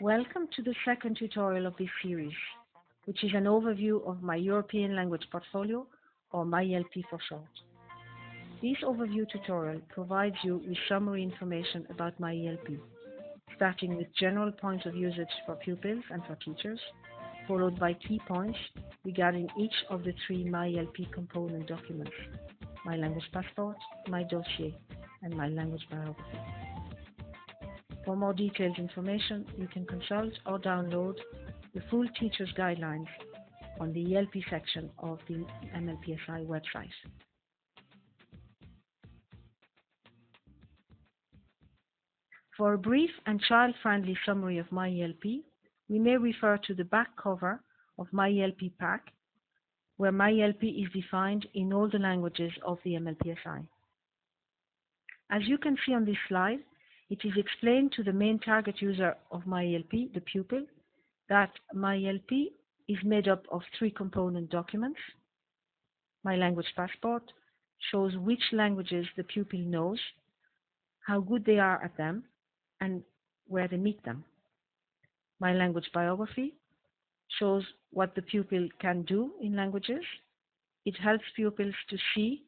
Welcome to the second tutorial of this series, which is an overview of my European language portfolio, or My ELP for short. This overview tutorial provides you with summary information about My ELP, starting with general points of usage for pupils and for teachers, followed by key points regarding each of the three My ELP component documents: My Language Passport, My Dossier, and My Language Biography. For more detailed information, you can consult or download the full Teacher's Guidelines on the ELP section of the MLPSI website. For a brief and child-friendly summary of My ELP, we may refer to the back cover of My ELP pack, where My ELP is defined in all the languages of the MLPSI. As you can see on this slide, it is explained to the main target user of My ELP, the pupil, that My ELP is made up of three component documents. My Language Passport shows which languages the pupil knows, how good they are at them, and where they meet them. My Language Biography shows what the pupil can do in languages. It helps pupils to see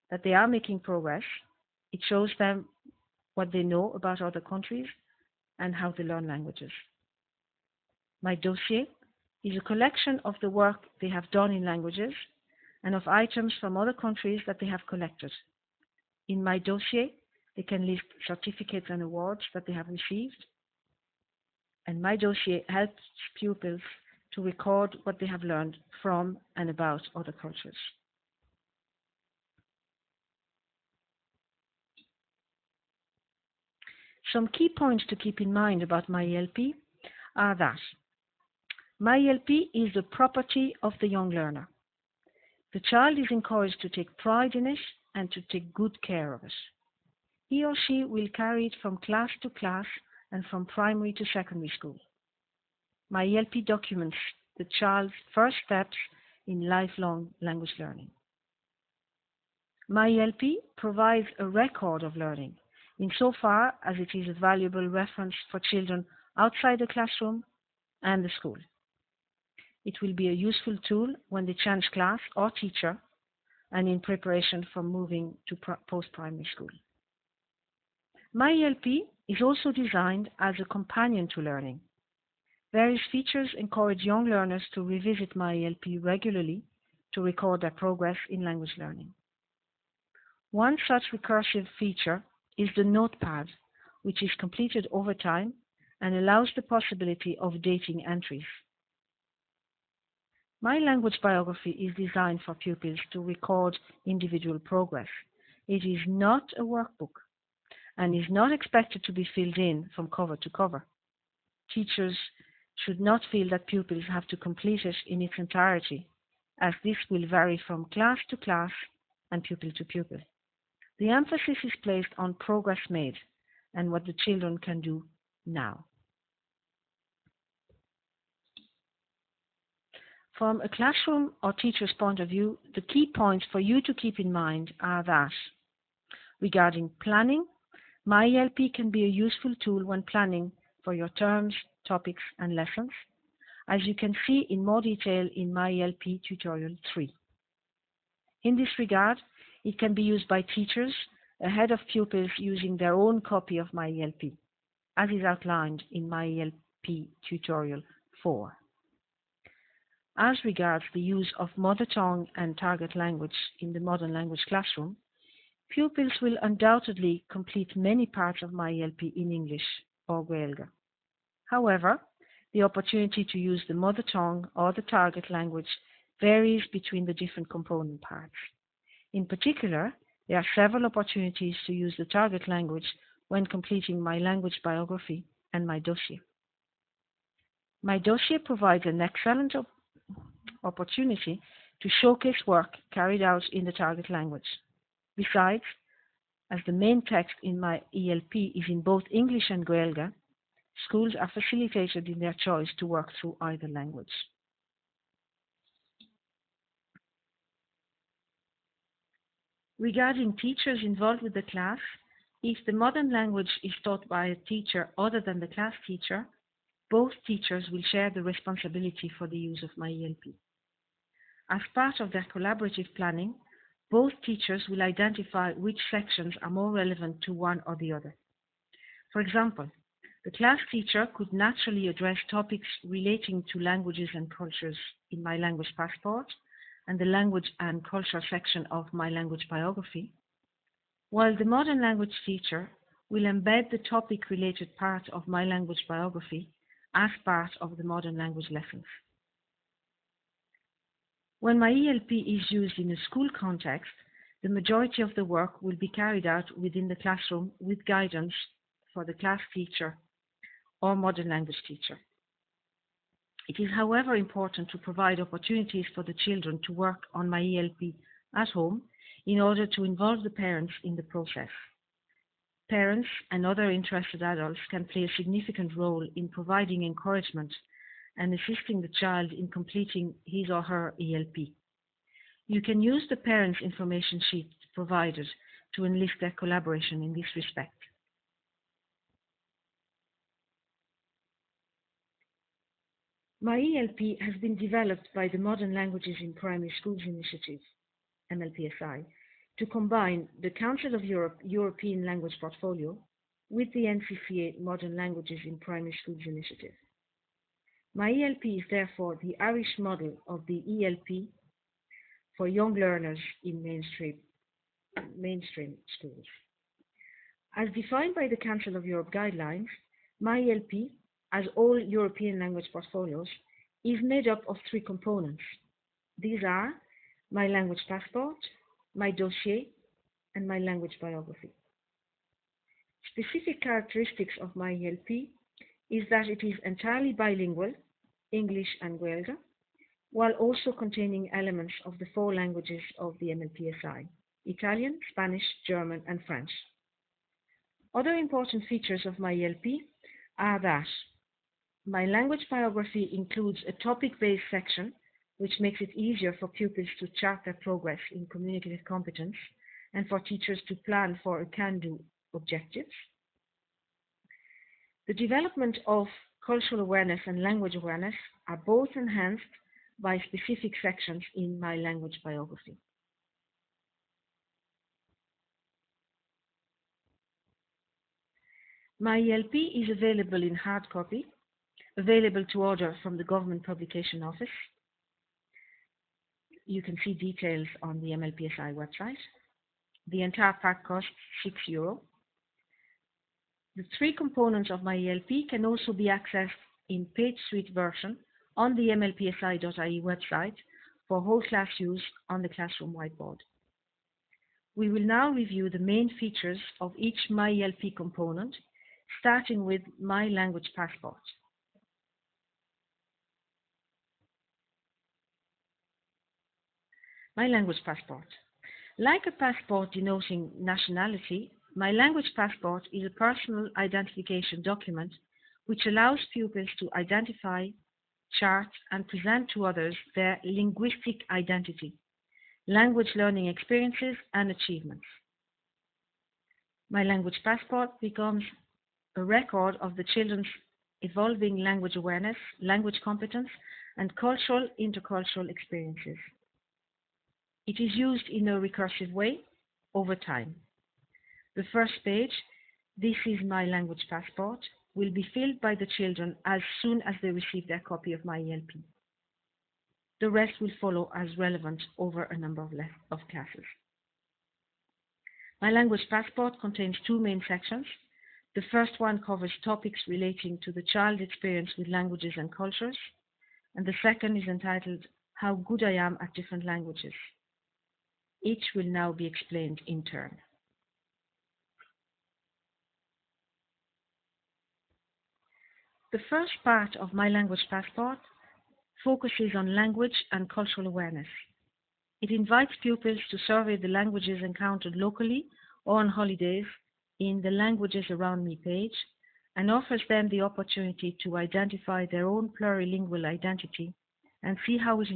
that they are making progress. It shows them what they know about other countries and how they learn languages. My Dossier is a collection of the work they have done in languages and of items from other countries that they have collected. In My Dossier, they can list certificates and awards that they have received. And My Dossier helps pupils to record what they have learned from and about other cultures. Some key points to keep in mind about My ELP are that My ELP is the property of the young learner. The child is encouraged to take pride in it and to take good care of it. He or she will carry it from class to class and from primary to secondary school. My ELP documents the child's first steps in lifelong language learning. My ELP provides a record of learning, insofar as it is a valuable reference for children outside the classroom and the school. It will be a useful tool when they change class or teacher and in preparation for moving to post-primary school. My ELP is also designed as a companion to learning. Various features encourage young learners to revisit My ELP regularly to record their progress in language learning. One such recursive feature is the notepad, which is completed over time and allows the possibility of dating entries. My Language Biography is designed for pupils to record individual progress. It is not a workbook and is not expected to be filled in from cover to cover. Teachers should not feel that pupils have to complete it in its entirety, as this will vary from class to class and pupil to pupil. The emphasis is placed on progress made and what the children can do now. From a classroom or teacher's point of view, the key points for you to keep in mind are that regarding planning, My ELP can be a useful tool when planning for your terms, topics, and lessons, as you can see in more detail in My ELP Tutorial 3. In this regard, it can be used by teachers ahead of pupils using their own copy of My ELP, as is outlined in My ELP Tutorial 4. As regards the use of mother tongue and target language in the modern language classroom, pupils will undoubtedly complete many parts of My ELP in English or Gaeilge. However, the opportunity to use the mother tongue or the target language varies between the different component parts. In particular, there are several opportunities to use the target language when completing My Language Biography and My Dossier. My Dossier provides an excellent opportunity to showcase work carried out in the target language. Besides, as the main text in My ELP is in both English and Gaeilge, schools are facilitated in their choice to work through either language. Regarding teachers involved with the class, if the modern language is taught by a teacher other than the class teacher, Both teachers will share the responsibility for the use of My ELP. As part of their collaborative planning, both teachers will identify which sections are more relevant to one or the other. For example, the class teacher could naturally address topics relating to languages and cultures in My Language Passport and the language and culture section of My Language Biography, while the modern language teacher will embed the topic-related part of My Language Biography as part of the modern language lessons. When My ELP is used in a school context, the majority of the work will be carried out within the classroom with guidance for the class teacher or modern language teacher. It is, however, important to provide opportunities for the children to work on My ELP at home in order to involve the parents in the process. Parents and other interested adults can play a significant role in providing encouragement and assisting the child in completing his or her ELP. You can use the parents' information sheet provided to enlist their collaboration in this respect. My ELP has been developed by the Modern Languages in Primary Schools Initiative, MLPSI, to combine the Council of Europe European Language Portfolio with the NCCA Modern Languages in Primary Schools Initiative. My ELP is therefore the Irish model of the ELP for young learners in mainstream schools. As defined by the Council of Europe guidelines, My ELP, as all European language portfolios, is made up of three components. These are My Language Passport, My Dossier, and My Language Biography. Specific characteristics of My ELP is that it is entirely bilingual, English and Gaeilge, while also containing elements of the four languages of the MLPSI: Italian, Spanish, German, and French. Other important features of My ELP are that My Language Biography includes a topic-based section which makes it easier for pupils to chart their progress in communicative competence and for teachers to plan for a can-do objectives. The development of cultural awareness and language awareness are both enhanced by specific sections in My Language Biography. My ELP is available in hard copy, available to order from the Government Publication Office. You can see details on the MLPSI website. The entire pack costs €6. The three components of My ELP can also be accessed in page suite version on the mlpsi.ie website for whole class use on the classroom whiteboard. We will now review the main features of each My ELP component, starting with My Language Passport. My Language Passport. Like a passport denoting nationality, My Language Passport is a personal identification document which allows pupils to identify, chart, and present to others their linguistic identity, language learning experiences, and achievements. My Language Passport becomes a record of the children's evolving language awareness, language competence, and cultural intercultural experiences. It is used in a recursive way over time. The first page, This is My Language Passport, will be filled by the children as soon as they receive their copy of My ELP. The rest will follow as relevant over a number of classes. My Language Passport contains two main sections. The first one covers topics relating to the child's experience with languages and cultures, and the second is entitled How Good I Am at Different Languages. Each will now be explained in turn. The first part of My Language Passport focuses on language and cultural awareness. It invites pupils to survey the languages encountered locally or on holidays in the Languages Around Me page and offers them the opportunity to identify their own plurilingual identity and see how it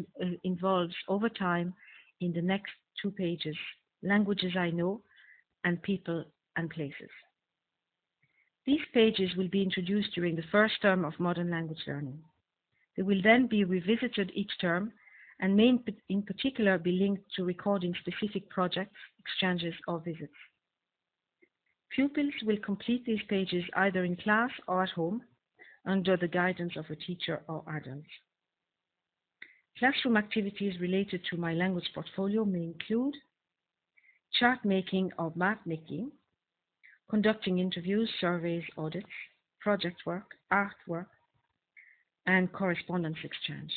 evolves over time in the next two pages, Languages I Know and People and Places. These pages will be introduced during the first term of modern language learning. They will then be revisited each term and may in particular be linked to recording specific projects, exchanges, or visits. Pupils will complete these pages either in class or at home under the guidance of a teacher or adult. Classroom activities related to My Language portfolio may include chart making or map making, conducting interviews, surveys, audits, project work, artwork, and correspondence exchange.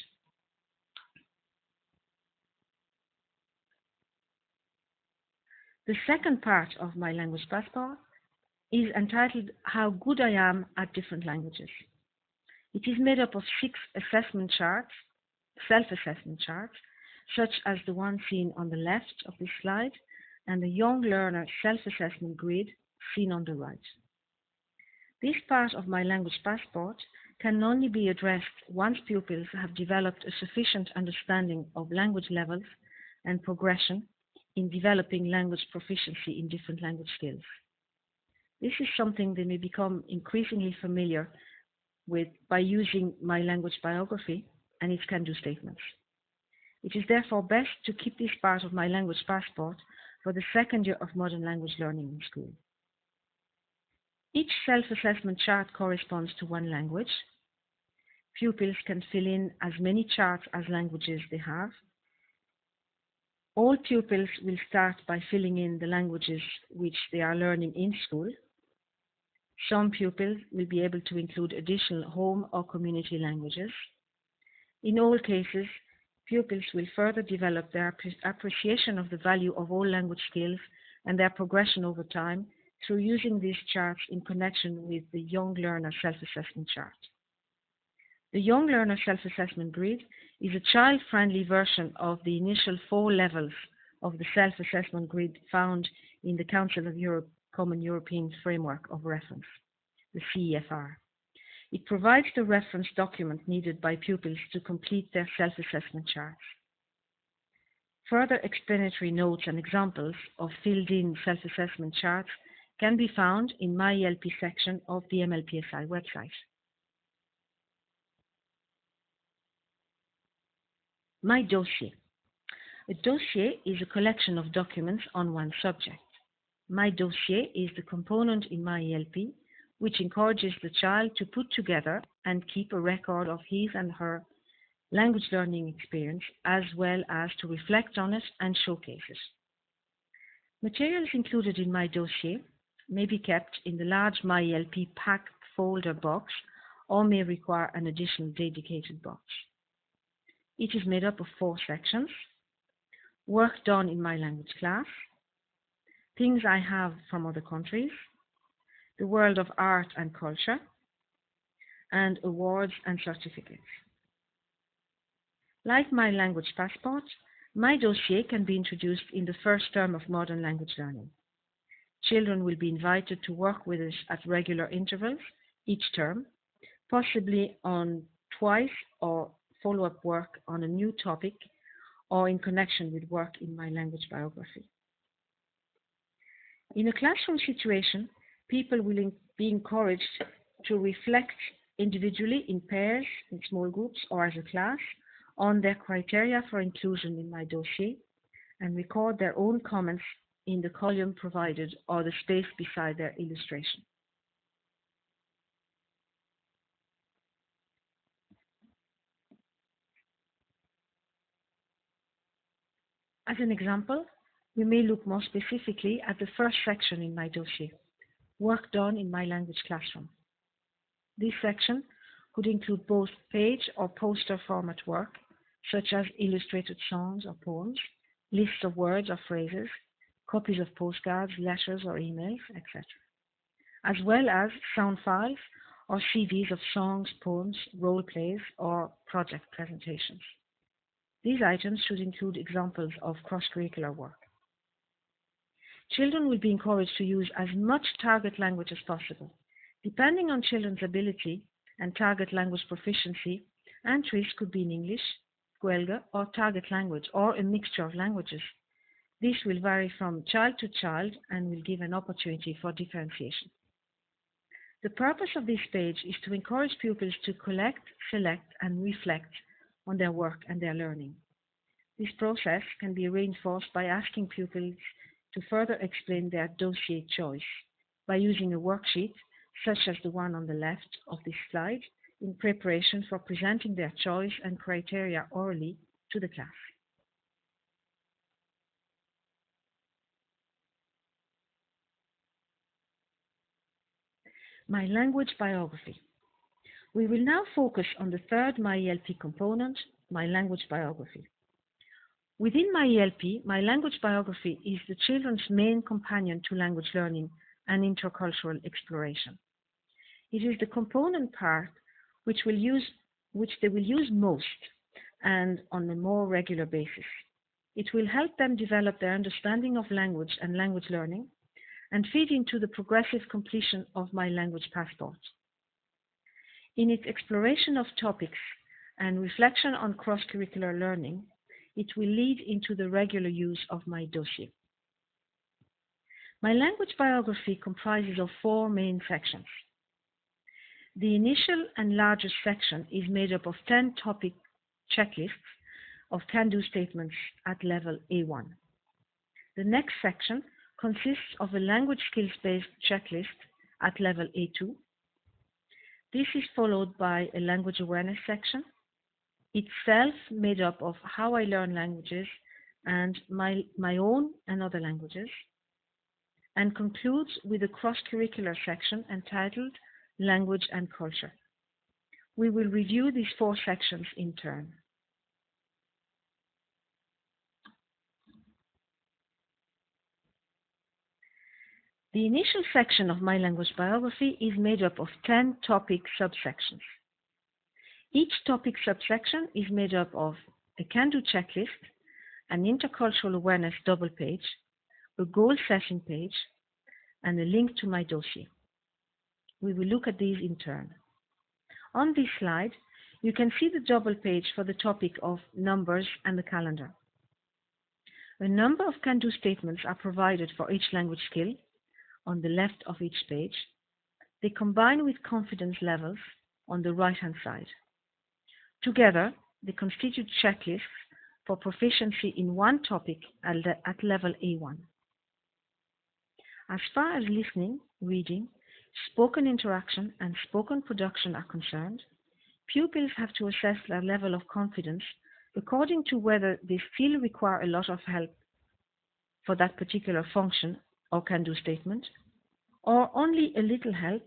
The second part of My Language Passport is entitled How Good I Am at Different Languages. It is made up of 6 assessment charts, self-assessment charts, such as the one seen on the left of this slide, and the Young Learner Self-Assessment Grid seen on the right. This part of My Language Passport can only be addressed once pupils have developed a sufficient understanding of language levels and progression in developing language proficiency in different language skills. This is something they may become increasingly familiar with by using My Language Biography and its can-do statements. It is therefore best to keep this part of My Language Passport for the second year of modern language learning in school. Each self-assessment chart corresponds to one language. Pupils can fill in as many charts as languages they have. All pupils will start by filling in the languages which they are learning in school. Some pupils will be able to include additional home or community languages. In all cases, pupils will further develop their appreciation of the value of all language skills and their progression over time through using these charts in connection with the Young Learner Self-Assessment Chart. The Young Learner Self-Assessment Grid is a child-friendly version of the initial 4 levels of the self-assessment grid found in the Council of Europe Common European Framework of Reference, the CEFR. It provides the reference document needed by pupils to complete their self-assessment charts. Further explanatory notes and examples of filled-in self-assessment charts can be found in My ELP section of the MLPSI website. My Dossier. A dossier is a collection of documents on one subject. My Dossier is the component in My ELP which encourages the child to put together and keep a record of his and her language learning experience, as well as to reflect on it and showcase it. Materials included in My Dossier may be kept in the large My ELP pack folder box or may require an additional dedicated box. It is made up of 4 sections: work done in my language class, things I have from other countries, the world of art and culture, and awards and certificates. Like My Language Passport, My Dossier can be introduced in the first term of modern language learning. Children will be invited to work with us at regular intervals each term, possibly on twice or follow-up work on a new topic or in connection with work in My Language Biography. In a classroom situation, people will be encouraged to reflect individually, in pairs, in small groups, or as a class on their criteria for inclusion in My Dossier and record their own comments in the column provided or the space beside their illustration. As an example, we may look more specifically at the first section in My Dossier, work done in my language classroom. This section could include both page or poster format work, such as illustrated songs or poems, lists of words or phrases, copies of postcards, letters or emails, etc., as well as sound files or CDs of songs, poems, role plays, or project presentations. These items should include examples of cross-curricular work. Children will be encouraged to use as much target language as possible. Depending on children's ability and target language proficiency, entries could be in English, Guelga, or target language, or a mixture of languages. This will vary from child to child and will give an opportunity for differentiation. The purpose of this page is to encourage pupils to collect, select, and reflect on their work and their learning. This process can be reinforced by asking pupils to further explain their dossier choice by using a worksheet, such as the one on the left of this slide, in preparation for presenting their choice and criteria orally to the class. My language biography. We will now focus on the third My ELP component, my language biography. Within My ELP, my language biography is the children's main companion to language learning and intercultural exploration. It is the component part which they will use most and on a more regular basis. It will help them develop their understanding of language and language learning and feed into the progressive completion of My Language Passport. In its exploration of topics and reflection on cross-curricular learning, it will lead into the regular use of my dossier. My language biography comprises of 4 main sections. The initial and largest section is made up of 10 topic checklists of can-do statements at level A1. The next section consists of a language skills-based checklist at level A2. This is followed by a language awareness section, itself made up of how I learn languages and my own and other languages, and concludes with a cross-curricular section entitled Language and Culture. We will review these 4 sections in turn. The initial section of My Language Biography is made up of 10 topic subsections. Each topic subsection is made up of a can-do checklist, an intercultural awareness double page, a goal setting page, and a link to my dossier. We will look at these in turn. On this slide, you can see the double page for the topic of numbers and the calendar. A number of can-do statements are provided for each language skill on the left of each page. They combine with confidence levels on the right-hand side. Together, they constitute checklists for proficiency in one topic at level A1. As far as listening, reading, spoken interaction, and spoken production are concerned, pupils have to assess their level of confidence according to whether they still require a lot of help for that particular function or can-do statement, or only a little help,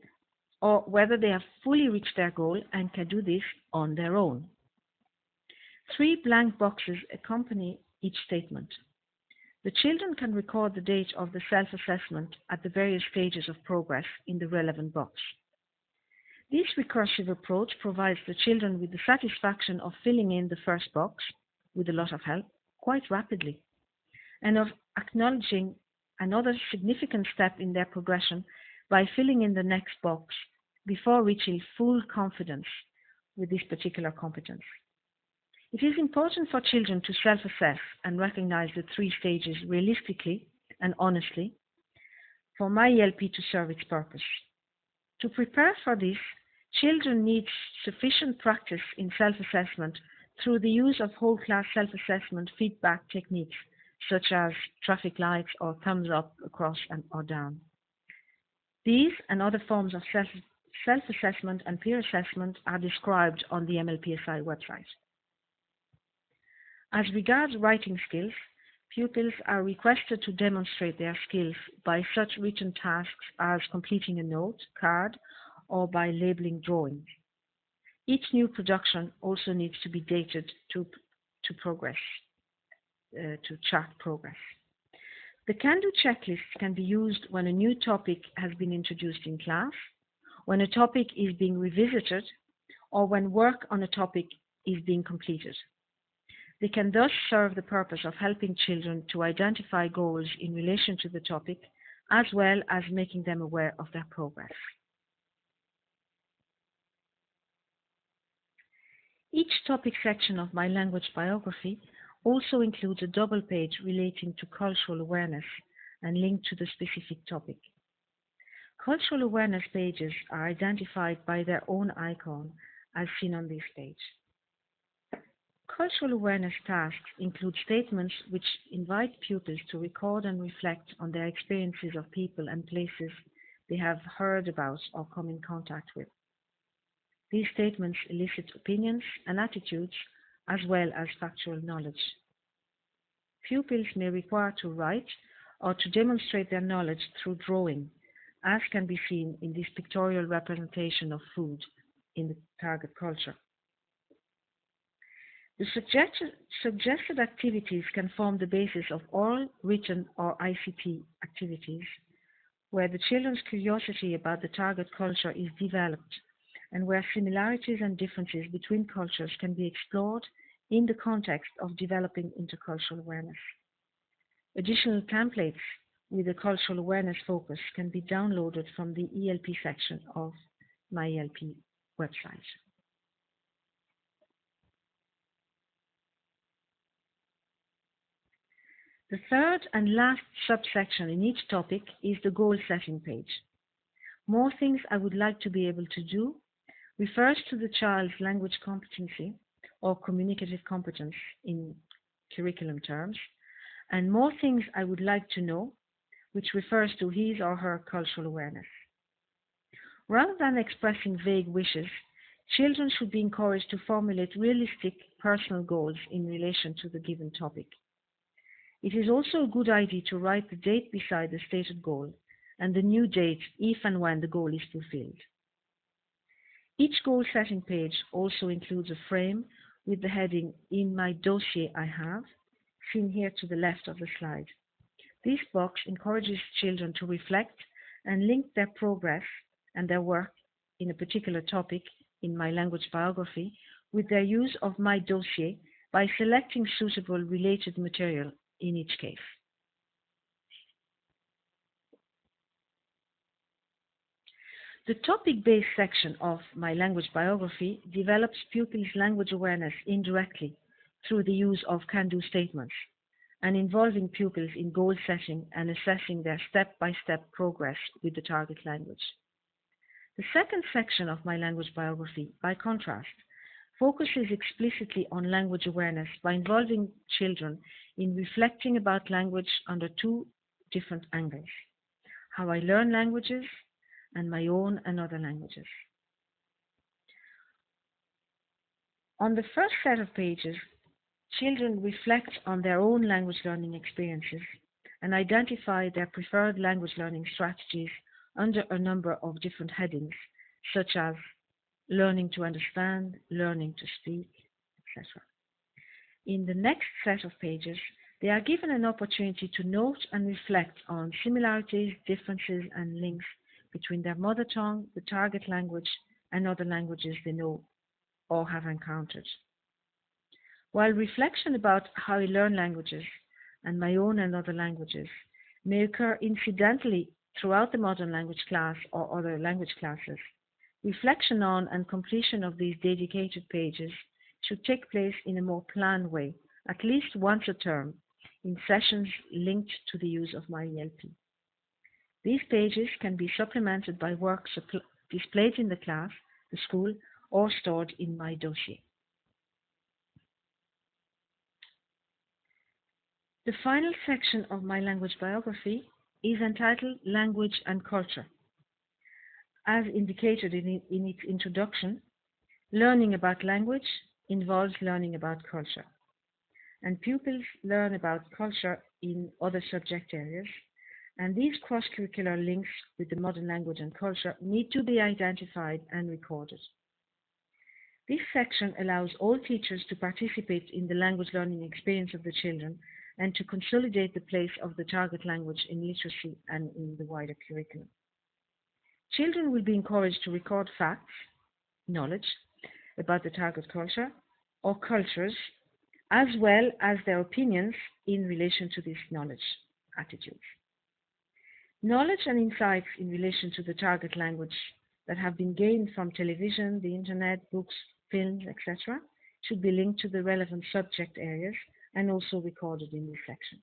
or whether they have fully reached their goal and can do this on their own. 3 blank boxes accompany each statement. The children can record the date of the self-assessment at the various stages of progress in the relevant box. This recursive approach provides the children with the satisfaction of filling in the first box, with a lot of help, quite rapidly, and of acknowledging another significant step in their progression by filling in the next box before reaching full confidence with this particular competence. It is important for children to self-assess and recognize the 3 stages realistically and honestly for My ELP to serve its purpose. To prepare for this, children need sufficient practice in self-assessment through the use of whole class self-assessment feedback techniques such as traffic lights or thumbs up, across or down. These and other forms of self-assessment and peer assessment are described on the MLPSI website. As regards writing skills, pupils are requested to demonstrate their skills by such written tasks as completing a note, card, or by labeling drawings. Each new production also needs to be dated to chart progress. The can-do checklist can be used when a new topic has been introduced in class, when a topic is being revisited, or when work on a topic is being completed. They can thus serve the purpose of helping children to identify goals in relation to the topic, as well as making them aware of their progress. Each topic section of My Language Biography also includes a double page relating to cultural awareness and linked to the specific topic. Cultural awareness pages are identified by their own icon, as seen on this page. Cultural awareness tasks include statements which invite pupils to record and reflect on their experiences of people and places they have heard about or come in contact with. These statements elicit opinions and attitudes as well as factual knowledge. Pupils may require to write or to demonstrate their knowledge through drawing, as can be seen in this pictorial representation of food in the target culture. The suggested activities can form the basis of oral, written, or ICT activities, where the children's curiosity about the target culture is developed and where similarities and differences between cultures can be explored in the context of developing intercultural awareness. Additional templates with a cultural awareness focus can be downloaded from the ELP section of My ELP website. The third and last subsection in each topic is the goal setting page. More things I would like to be able to do refers to the child's language competency or communicative competence in curriculum terms, and more things I would like to know, which refers to his or her cultural awareness. Rather than expressing vague wishes, children should be encouraged to formulate realistic personal goals in relation to the given topic. It is also a good idea to write the date beside the stated goal and the new date if and when the goal is fulfilled. Each goal-setting page also includes a frame with the heading "In my dossier I have," seen here to the left of the slide. This box encourages children to reflect and link their progress and their work in a particular topic in My Language Biography with their use of My Dossier by selecting suitable related material in each case. The topic-based section of My Language Biography develops pupils' language awareness indirectly through the use of can-do statements and involving pupils in goal setting and assessing their step-by-step progress with the target language. The second section of My Language Biography, by contrast, focuses explicitly on language awareness by involving children in reflecting about language under two different angles: how I learn languages and my own and other languages. On the first set of pages, children reflect on their own language learning experiences and identify their preferred language learning strategies under a number of different headings, such as learning to understand, learning to speak, etc. In the next set of pages, they are given an opportunity to note and reflect on similarities, differences, and links between their mother tongue, the target language, and other languages they know or have encountered. While reflection about how I learn languages and my own and other languages may occur incidentally throughout the modern language class or other language classes, reflection on and completion of these dedicated pages should take place in a more planned way, at least once a term, in sessions linked to the use of My ELP. These pages can be supplemented by work displayed in the class, the school, or stored in My Dossier. The final section of My Language Biography is entitled Language and Culture. As indicated in its introduction, learning about language involves learning about culture, and pupils learn about culture in other subject areas, and these cross-curricular links with the modern language and culture need to be identified and recorded. This section allows all teachers to participate in the language learning experience of the children and to consolidate the place of the target language in literacy and in the wider curriculum. Children will be encouraged to record facts, knowledge, about the target culture or cultures, as well as their opinions in relation to this knowledge, attitudes. Knowledge and insights in relation to the target language that have been gained from television, the internet, books, films, etc., should be linked to the relevant subject areas and also recorded in this section.